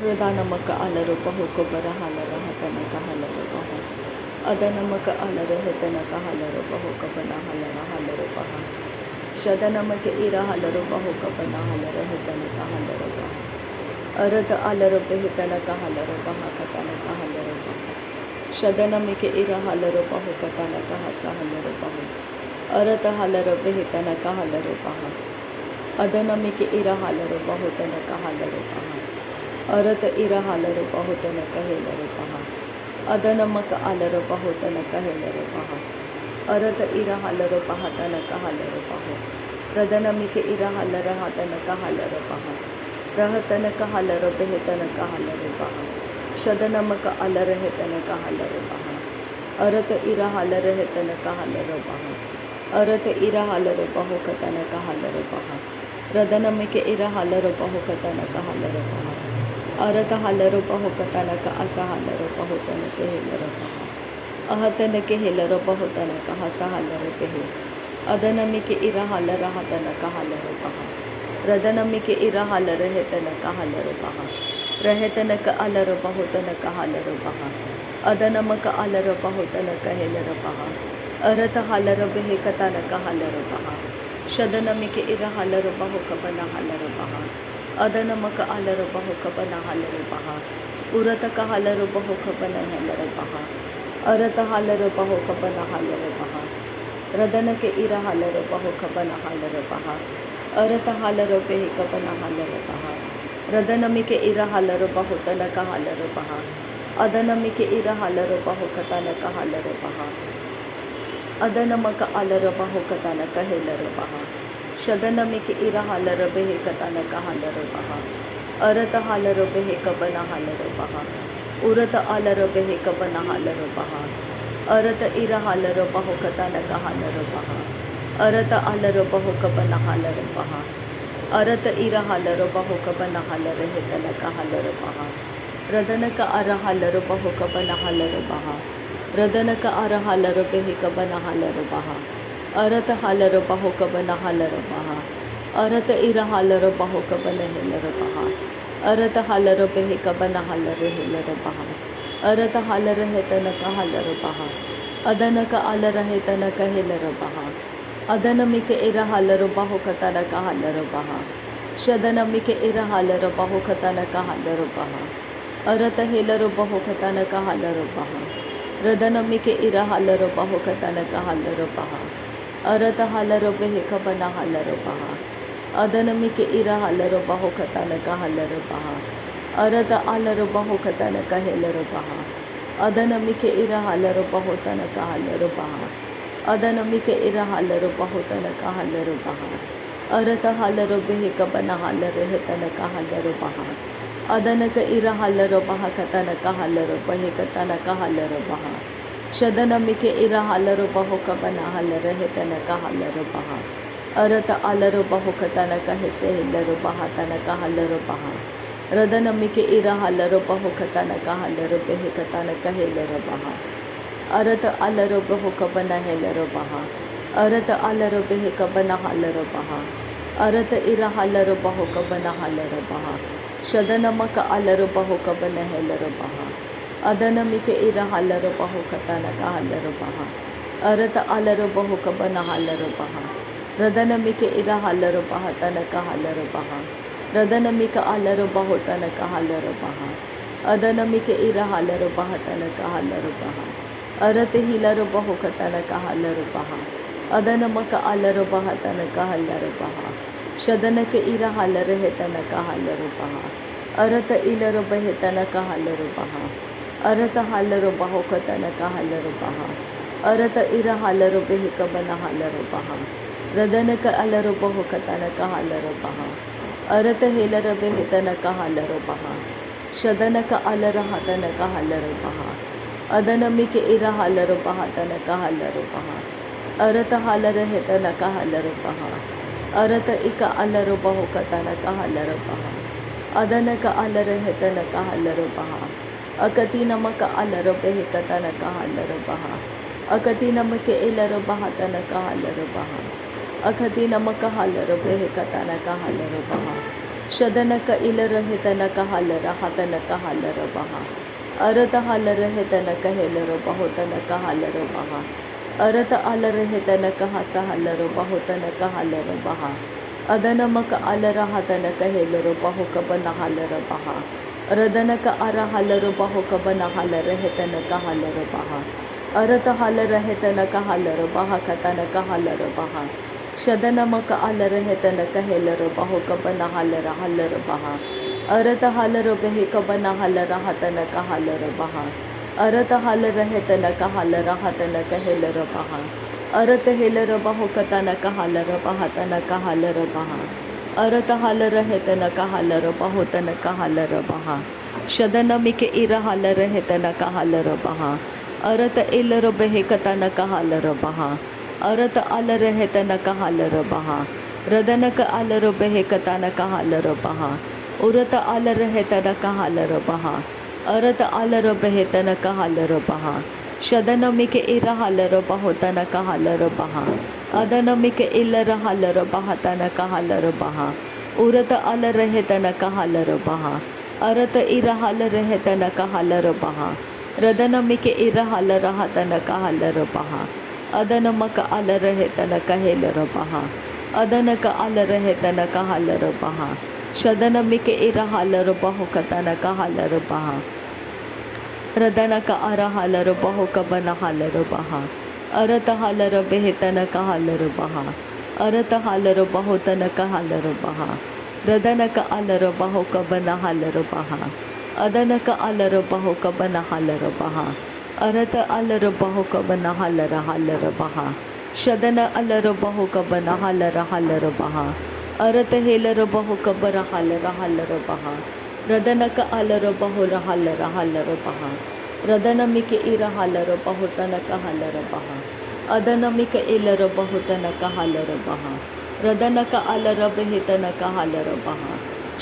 ಹೃದನಮಕ ಅಲರುಪ ಹುಕೊಬರ ಹಲರ ಹತನಕ ಹಲರುಪ ಅದನಮಕ ಅಲರ ಹೆತನಕ ಹಲರುಪ ಹುಕಬನ ಹಲರ ಹಲರುಪ ಶದನಮಕ ಇರ ಹಲರುಪ ಹುಕಬನ ಹಲರ ಹೆತನಕ ಹಲರುಪ ಅರತ ಅಲರುಪ ಹಿತನಕ ಹಲರುಪ ಹಕತನಕ ಹಲರುಪ ಶದನಮಿಕ ಇರ ಹಲರುಪ ಹುಕತನಕ ಹಸ ಹಲರುಪ ಅರತ ಹಲರುಪ ಹಿತನಕ ಹಲರುಪ ಅದನಮಿಕ ಇರ ಹಲರುಪ ಹುತನಕ ಹಲರುಪ ಅರತ ಇರ ಹಲರುಪ ಹುತನಕ ಹೇಲರುಪ ಅದನಮಕ ಅಲರುಪ ಹುತನಕ ಹೇಲರುಪ ಅರತ ಇರ ಹಲರುಪ ಹತನಕ ಹಲರುಪ ರದನಮಿಕ ಇರ ಹಲರ ಹತನಕ ಹಲರುಪ ರಹತನಕ ಹಲರುಪ ಹಿತನಕ ಹಲರುಪ ಶದನಮಕ ಅಲರ ಹೆತನಕ ಹಲರುಪ ಅರತ ಇರ ಹಲರ ಹೆತನಕ ಹಲರುಪ ಅರತ ಇರ ಹಲರುಪ ಹುಕತನಕ ಹಲರುಪ ರದನಮಿಕ ಇರ ಹಲರುಪ ಹುಕತನಕ ಹಲರುಪ ಅರತ ಹಲರುಪ ಹುಕತನಕ ಅಸ ಹಲರುಪ ಹುತನಕ ಹೇಲರುಪ ಅಹತನಕ ಹೇಲರುಪ ಹುತನಕ ಹಸ ಹಲರುಪ ಹೇ ಅದನಮಿಕ ಇರ ಹಲರ ಹತನಕ ಹಲರುಪ ರದನಮಿಕ ಇರ ಹಲರ ಹೆತನಕ ಹಲರುಪ ರಹತನಕ ಅಲರುಪ ಹುತನಕ ಹಲರುಪ ಅದನಮಕ ಅಲರುಪ ಹುತನಕ ಹೇಲರುಪ ಅರತ ಹಲರುಪ ಹೇಕತನಕ ಹಲರುಪ ಶದನಮಿಕ ಇರ ಹಲರುಪ ಹುಕಬನ ಹಲರುಪ ಅದನಮಕ ಅಲರುಪ ಹುಕಬನ ಹಲರುಪ ಉರತಕ ಹಲರುಪ ಹುಕಬನ ಹಲರುಪ ಅರತ ಹಲರುಪ ಹುಕಬನ ಹಲರುಪ ರದನಕೆ ಇರ ಹಲರುಪ ಹುಕಬನ ಹಲರುಪ ಅರತ ಹಲರುಪ ಹಿಕಬನ ಹಲರುಪ ರದನಮಿಕೆ ಇರ ಹಲರುಪ ಹುತನಕ ಹಲರುಪ ಅದನಮಿಕೆ ಇರ ಹಲರುಪ ಹುಕತನಕ ಹಲರುಪ ಅದನಮಕ ಅಲರುಪ ಹುಕತನಕ ಹೇಲರುಪ ಶದನಮಿಕೆ ಇರ ಹಲರುಪ ಹೇಕತನಕ ಹಲರುಪ ಅರತ ಹಲರುಪ ಹೇಕಬನ ಹಲರುಪ ಉರತ ಅಲರುಪ ಹೇಕಬನ ಹಲರುಪ ಅರತ ಇರ ಹಲರುಪ ಹುಕತನಕ ಹಲರುಪ ಅರತ ಅಲರುಪ ಹುಕಬನ ಹಲರುಪ ಅರತ ಇರ ಹಲರುಪ ಹುಕಬನ ಹಲರ ಹೆತನಕ ಹಲರುಪ ರದನಕ ಅರ ಹಲರುಪ ಹುಕಬನ ಹಲರುಪ ರದನಕ ಅರ ಹಲರುಪ ಹಿಕಬನ ಹಲರುಪ ಅರತ ಹಲರುಪ ಹುಕಬನ ಹಲರುಪ ಅರತ ಇರ ಹಲರುಪ ಹುಕಬನ ಹೆಲರುಪ ಅರತ ಹಲರುಪ ಹಿಕಬನ ಹಲರ ಹೆಲರುಪ ಅರತ ಹಲರ ಹೆತನಕ ಹಲರುಪ ಅದನಕ ಅಲರ ಹೆತನಕ ಹೆಲರುಪ ಅದನಮಿಕ ಇರ ಹಲರುಪ ಹುಕತನಕ ಹಲರುಪ ಶದನಮಿಕ ಇರ ಹಲರುಪ ಹುಕತನಕ ಹಲರುಪ ಅರತ ಹೇಲರುಪ ಹುಕತನಕ ಹಲರುಪ ರದನಮಿಕೆ ಇರ ಹಲರುಪ ಹುಕತನಕ ಹಲರುಪ ಅರತ ಹಲರುಪ ಹಿಕಬನ ಹಲರುಪ ಅದನಮಿಕೆ ಇರ ಹಲರುಪ ಹುಕತನಕ ಹಲರುಪ ಅರತ ಅಲರುಪ ಹುಕತನಕ ಹೇಲರುಪ ಅದನಮಿಕೆ ಇರ ಹಲರುಪ ಹುತನಕ ಹಲರುಪ ಅದನಮಿಕೆ ಇರ ಹಲರುಪ ಹುತನಕ ಹಲರುಪ ಅರತ ಹಲರುಪ ಹಿಕಬನ ಹಲರ ಹೆತನಕ ಹಲರುಪ ಅದನಕ ಇರ ಹಲರುಪ ಹಕತನಕ ಹಲರುಪ ಹಿಕತನಕ ಹಲರುಪ ಶದನಮಿಕೆ ಇರ ಹಲರುಪ ಹುಕಬನ ಹಲರ ಹೆತನಕ ಹಲರುಪ ಅರತ ಅಲರುಪ ಹುಕತನಕ ಹೆಸೆ ಹಿಲ್ಲರುಪ ಹತನಕ ಹಲರುಪ ರದನಮಿಕೆ ಇರ ಹಲರುಪ ಹುಕತನಕ ಹಲರುಪ ಹಿಕತನಕ ಹೇಲರುಪ ಅರತ ಅಲರುಪ ಹುಕಬನ ಹೇಲರುಪ ಅರತ ಅಲರುಪ ಹಿಕಬನ ಹಲರುಪ ಅರತ ಇರ ಹಲರುಪ ಹುಕಬನ ಹಲರುಪ ಶದನಮಕ ಅಲರುಪ ಹುಕಬನ ಹೇಲರುಪ ಅದನಮಿಕೆ ಇರ ಹಲರುಪ ಹುಕತನಕ ಹಲರುಪ ಅರತ ಅಲರುಪ ಹುಕಬನ ಹಲರುಪ ರದನಮಿಕೆ ಇರ ಹಲರುಪ ಹತನಕ ಹಲರುಪ ರದನಮಿಕ ಅಲರುಪ ಹುತನಕ ಹಲರುಪ ಅದನಮಿಕೆ ಇರ ಹಲರುಪ ಹತನಕ ಹಲರುಪ ಅರತ ಹಿಲರುಪ ಹುಕತನಕ ಹಲರುಪ ಅದನಮಕ ಅಲರುಪ ಹತನಕ ಹಲರುಪ ಶದನಕ ಇರ ಹಲರ ಹೆತನಕ ಹಲರುಪ ಅರತ ಇಲರುಪ ಹೆತನಕ ಹಲರುಪ ಅರತ ಹಲರುಪ ಹುಕತನಕ ಹಲರುಪ ಅರತ ಇರ ಹಲರುಪ ಹಿಕಬನ ಹಲರುಪ ರದನಕ ಅಲರುಪ ಹುಕತನಕ ಹಲರುಪ ಅರತ ಹೇಲರುಪ ಹೆತನಕ ಹಲರುಪ ಶದನಕ ಅಲರ ಹತನಕ ಹಲರುಪ ಅದನಮಿಕೆ ಇರ ಹಲರುಪ ಹತನಕ ಹಲರುಪ ಅರತ ಹಲರ ಹೆತನಕ ಹಲರುಪ ಅರತ ಇಕ ಅಲರುಪ ಹುಕತನಕ ಹಲರುಪ ಅದನಕ ಅಲರ ಹೆತನಕ ಹಲರುಪ ಅಕತಿ ನಮಕ ಅಲರುಪ ಹಿಕತನಕ ಹಲರುಪ ಅಕತಿ ನಮಕೆ ಇಲರುಪ ಹತನಕ ಹಲರುಪ ಅಕತಿ ನಮಕ ಹಲರುಪ ಹಿಕತನಕ ಹಲರುಪ शदन क इल रहे तन कहल रहा तन कहल र बहा अरत हाल रहे तन कहेल रो बहु तन कहल रो बहा अरत आल रहे तन कहा सहल रो बहु तन कहल रो बहा अदन मक आल रहा तन कहेल रो बहु कब नहाल रो बहा रदन क अरहल रो बहु कब नहाल रहे तन कहल रो बहा अरत हाल रहे तन कहल रो बहा खतन कहल रो बहा शदन मक आल रहे तन कहेल रो बहु कब नहाल रहल रो बहा अरत हाल रो बहे कब नहाल रहा तन कहल रो बहा अरत हाल रहे तन कहल रहा तन कहेल रो बहा अरत हेल रो बहु कतन कहल रो बहा तन कहल रो बहा अरत हाल रहे तन कहल रो बहु तन कहल रो बहा शदन मिक इर हाल रहे तन कहल रो बहा अरत इल रो बहे कतन कहल रो बहा अरत आल रहे तन कहल रो बहा रदन क आल रो बहे कतन कहल रो बहा उरत आल रहे तन कहल रो बहा अरत आल रो बहे तन कहल रो बहा शदन मिक इर हाल रो बहु तन कहल रो बहा अदन मिक इल हाल रो बहा तन कहल रो बहा उरत आल रहे तन कहल रो बहा अरत इर हाल रहे तन कहल रो बहा रदन मिक इर हाल रहा तन कहल रो बहा अदन मक आल रहे तन कहेल रो बहा अदन क आल रहे तन कहल रो बहा शदन मिक इर हाल रो बहु कतन कहल रो बहा रदन क अर हाल रो बहु कब नहाल रो बहा अरत हाल रो बेह तन कहल रो बहा अरत हाल रो बहु तन कहल रो बहा रदन क आल रो बहु कब नहाल रो बहा अदन क आल रो बहु कब नहाल रो बहा अरत आल रो बहु कब नहाल रहल रो बहा शदन आल रो बहु कब नहाल रहल रो बहा अरत हेल रो बहु कब रहल रहल रो बहा रदन क आल रो बहु रहल रहल रो बहा रदन मिक इर हाल रो बहु तन कहल रो बहा अदन मिक इल रो बहु तन कहल रो बहा रदन क आल रो बेह तन कहल रो बहा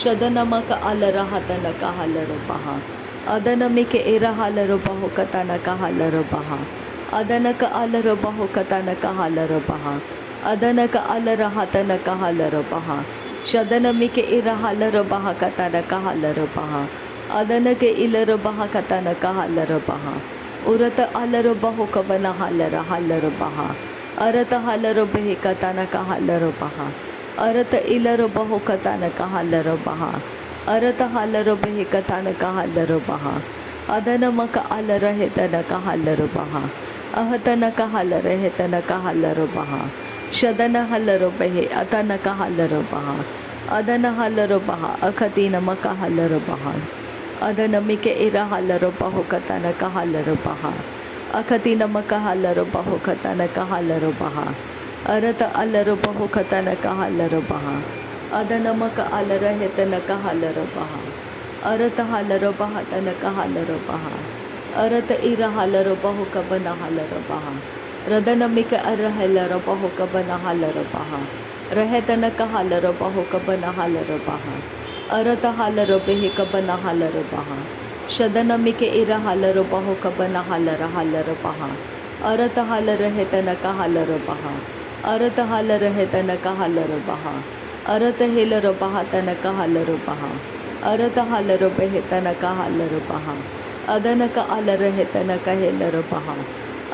शदन मक आल रहा तन कहल रो बहा अदन मिक इर हाल रो बहु कतन कहल रो बहा अदन क आल रो बहु कतन कहल रो बहा अदन क आल रहा तन कहल रो बहा शदन मिक इर हाल रो बहा कतन कहल रो बहा अदन के इल रो बहा कतन कहल रो बहा उरत आल रो बहु कब नहाल रहल रो बहा अरत हाल रो बेह कतन कहल रो बहा अरत इल रो बहु कतन कहल रो बहा अरत हाल रो बेह कतन कहल रो बहा अदन मक आल रहे तन कहल रो बहा अहतन कहल रहे तन कहल रो बहा शदन हल रो बेह अतन कहल रो बहा अदन हाल रो बहा अखतीन मक हल रो बहा अदन मिक इर हाल रो बहु कतन कहल रो बहा अखतीन मक हल रो बहु कतन कहल रो बहा अरत आल रो बहु कतन कहल रो बहा अदन मक आल रहे तन कहल रो बहा अरत हाल रो बहा तन कहल रो बहा अरत इर हाल रो बहु कब नहाल रो बहा रदन मिक अर हल रो बहु कब नहाल रो बहा रहे तन कहल रो बहु कब नहाल रो बहा अरत हाल रो बेह कब नहाल रो बहा शदन मिक इर हाल रो बहु कब नहाल रहल रो बहा अरत हाल रहे तन कहल रो बहा अरत हाल रहे तन कहल रो बहा अरत हेल रो बहा तन कहल रो बहा अरत हाल रो बेह तन कहल रो बहा अदन क आल रहे तन कहेल रो बहा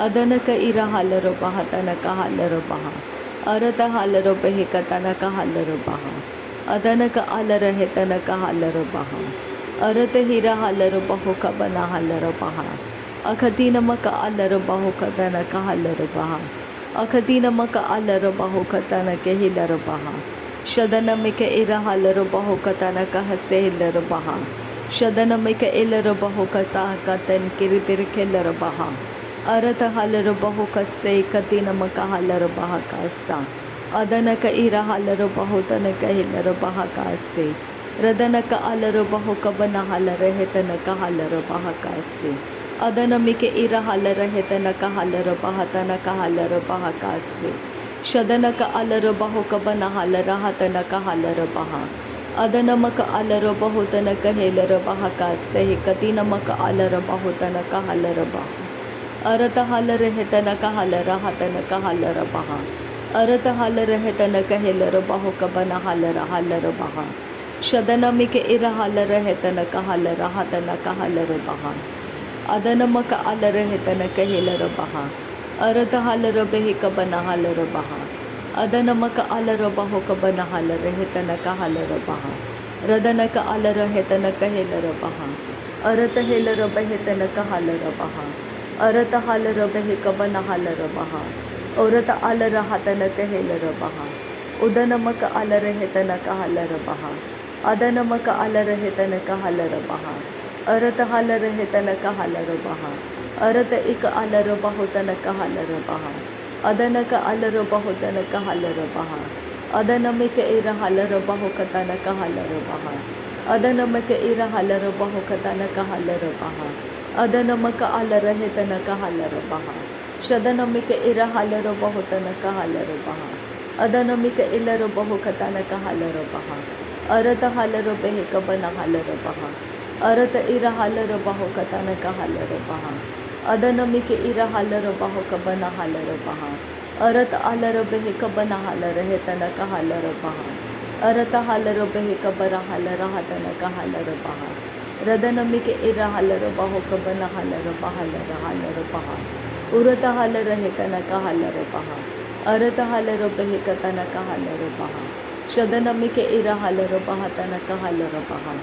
अदन क इर हाल रो बहा तन कहल रो बहा अरत हाल रो बेह कतन कहल रो बहा अदन क आल रहे तन कहल रो बहा अरत हिर हाल रो बहु कब नहाल रो बहा अखतीन मक आल रो बहु कतन कहल रो बहा अखतीन मक आल रो बहु कतन कहेल रो बहा शदन मिक इर हाल रो बहु कतन कह सेल रो बहा शदन मिक इल रो बहु कसाह कतन किरबिर खेल रो बहा अरत हाल रो बहु कसे कतीन मक हाल रो बहा कासा अदन क इर हाल रो बहु तन कहेल रो बहा कासे रदन क आल रो बहु कब नहाल रहे तन कहल रो बहा कासे अदन मिक इर हाल रहे तन कहल रो बहा तन कहल रो बहा कासे शदन क आल रो बहु कब नहाल रहा तन कहल रो बहा अदन मक आल रो बहु तन कहेल रो बहा कासे कतीन मक आल रो बहु तन कहल रो बहा अरत हाल रहे तन कहल रहा तन कहल रो बहा अरत हाल रहे तन कहेल रो बहु कब नहाल रहल रो बहा शदनमिक इरहालर हेतनक हालर हातनक हालर बहा अदनमक आलर हेतनक हेलर बहा अरत हालर बेहिक बना हालर बहा अदनमक आलर बहुक बना हालर हेतनक हालर बहा रदनक आलर हेतनक हेलर बहा अरत हेलर बेहेतनक हालर बहा अरत हालर बेहिक बना हालर बहा औरत आलर हातनक हेलर बहा उदनमक आलर हेतनक हालर बहा अदनमक आलर हेतनक हालर बहा अरत हालर हेतनक हालर बहा अरत इक आलर बहुतनक हालर बहा अदनक आलर बहुतनक हालर बहा अदनमिक इर हालर बहुकतनक हालर बहा अदनमक इर हालर बहुकतनक हालर बहा अदनमक आलर हेतनक हालर बहा शदनमिक इर हालर बहुतनक हालर बहा अदनमिक इलर बहुकतनक हालर बहा अरत हालर बेहिक बना हालर बहा अरत इर हालर बहुकतनक हालर बहा अदनमिक इर हालर बहुक बना हालर बहा अरत आलर बेहिक बना हालर हेतनक हालर बहा अरत हालर बेहिक बरा हालर हातनक हालर बहा रदनमिक इर हालर बहुक बना हालर बहालर हालर बहा उरत हालर हेतनक हालर बहा अरत हालर बेहिक तनक हालर बहा शदनमिक इर हालर बहातनक हालर बहा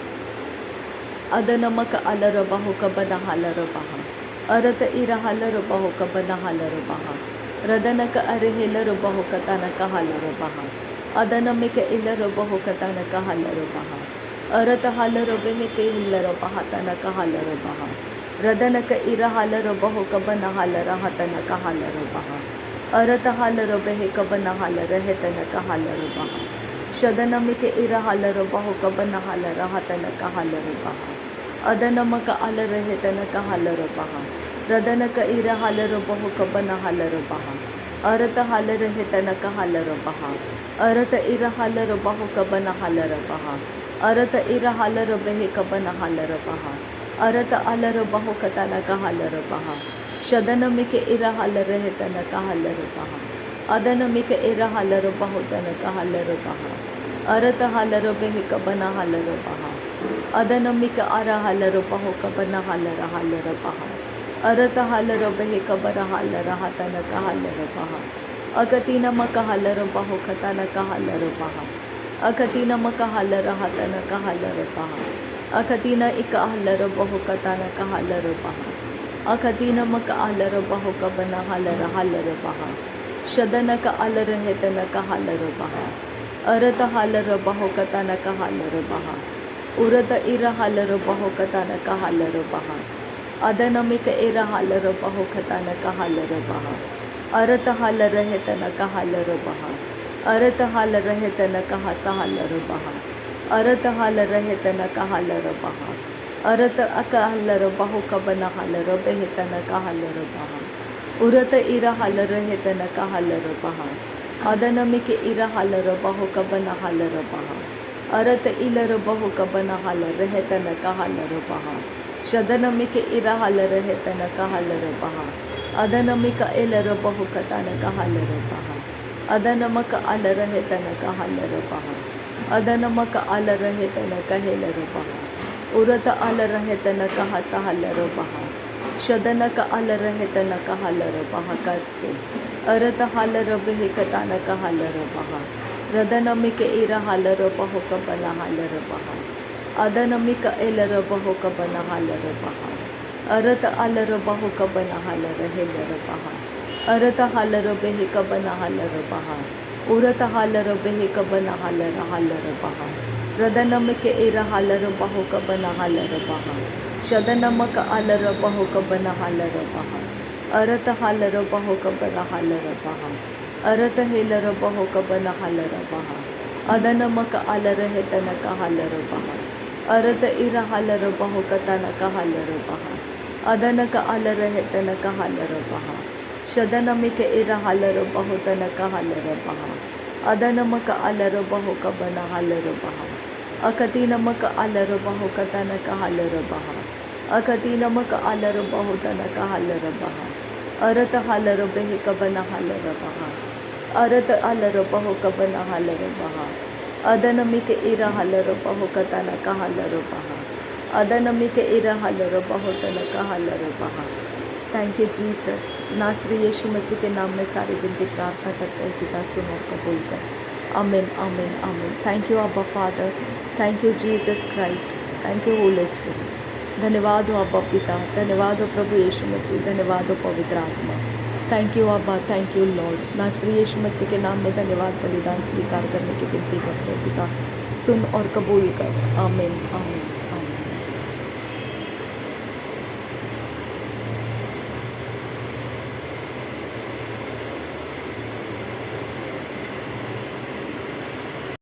अदनमक आलर बहुक बना हालर बहा अरत इर हालर बहुक बना हालर बहा रदनक अरहेलर बहुक तनक हालर बहा अदनमिक इलर बहुक तनक हालर बहा अरत हालर बेहिक इलर बहातनक हालर बहा रदनक इर हालर बहुक बना हालर हातनक हालर बहा अरत हालर बेहिक बना हालर हेतनक हालर बहा शदनमिक इर हालर बहुक बना हालर हातनक हालर बहा अदनमक आलर हेतनक हालर बहा रदनक इर हालर बहुक बना हालर बहा अरत हालर हेतनक हालर बहा अरत इर हालर बहुक बना हालर बहा अरत इर हालर बेहिक बना हालर बहा अरत आलर बहुक तनक हालर बहा शदनमिक इर हालर हेतनक हालर बहा अदनमिक इर हालर बहुतनक हालर बहा अरत हालर बेहिक बना हालर बहा अदनमिक आर हालर बहुक बना हालर हालर बहा अरत हालर बेहिक बर हालर हातनक हालर बहा अगतिनमक हालर बहुक तनक हालर बहा अगतिनमक हालर हातनक हालर बहा अगतिन इक हालर बहुक तनक हालर बहा अगतिनमक आलर बहुक बना हालर हालर बहा शदनक आलर हेतनक हालर बहा अरत हालर बहुक तनक हालर बहा उरत इर हालर बहुक तनक हालर बहा अदनमिक इर हालर बहुक तनक हालर बहा अरत हालर हेतनक हालर बहा अरत हालर हेतनक हस हालर बहा अरत हालर हेतनक हालर बहा अरत अक हालर बहुक बना हालर बेहेतनक हालर बहा उरत इर हालर हेतनक हालर बहा अदनमिक इर हालर बहुक बना हालर बहा अरत इलर बहुक बना हालर हेतनक हालर बहा शदनमिक इर हालर हेतनक हालर बहा अदनमिक इलर बहुक तनक हालर बहा अदनमक आलर हेतनक हालर बहा अदनमक आलर हेतनक हेलर बहा उरत आलर हेतनक हस हालर बहा शदनक आलर हेतनक हालर बहा कस्य अरत हालर बेहिक तनक हालर बहा रदनमिक इर हालर बहुक बना हालर बहा अदनमिक इलर बहुक बना हालर बहा अरत आलर बहुक बना हालर हेलर बहा अरत हालर बेहिक बना हालर बहा उरत हालर बेहिक बना हालर हालर बहा रदनमिक इर हालर बहुक बना हालर बहा शदनमक आलर बहुक बना हालर बहा अरत हालर बहुक बना हालर बहा अरत हेलर बहुक बना हालर बहा अदनमक आलर हेतनक हालर बहा अरत इर हालर बहुक तनक हालर बहा अदनक आलर हेतनक हालर बहा शदनमिक इर हालर बहुतनक हालर बहा अदनमक आलर बहुक बना हालर बहा अकतिनमक आलर बहुक तनक हालर बहा अकतिनमक आलर बहुतनक हालर बहा अरत हालर बेहिक बना हालर बहा अरत आलर बहुक बना हालर बहा अदनमी के इरा हलर बहो कतन का हलर बहा अदनमी के इरा हलर बहो तन का हलर बहा। Thank you Jesus. नासरी यीशु मसीह के नाम में सारी विनती प्रार्थना करते हैं पिता, सुन और कबूल कर। आमीन आमीन आमीन। थैंक यू अब्बा father, thank you Jesus Christ, thank you Holi spirit. धन्यवाद हो अब्बा पिता, धन्यवाद हो प्रभु यीशु मसीह, धन्यवाद हो पवित्र आत्मा। थैंक यू अब्बा, थैंक यू लॉर्ड। नासरी यीशु मसीह के नाम में धन्यवाद बलिदान स्वीकार करने की विनती करते हैं पिता, सुन और कबूल कर। आमीन आमीन।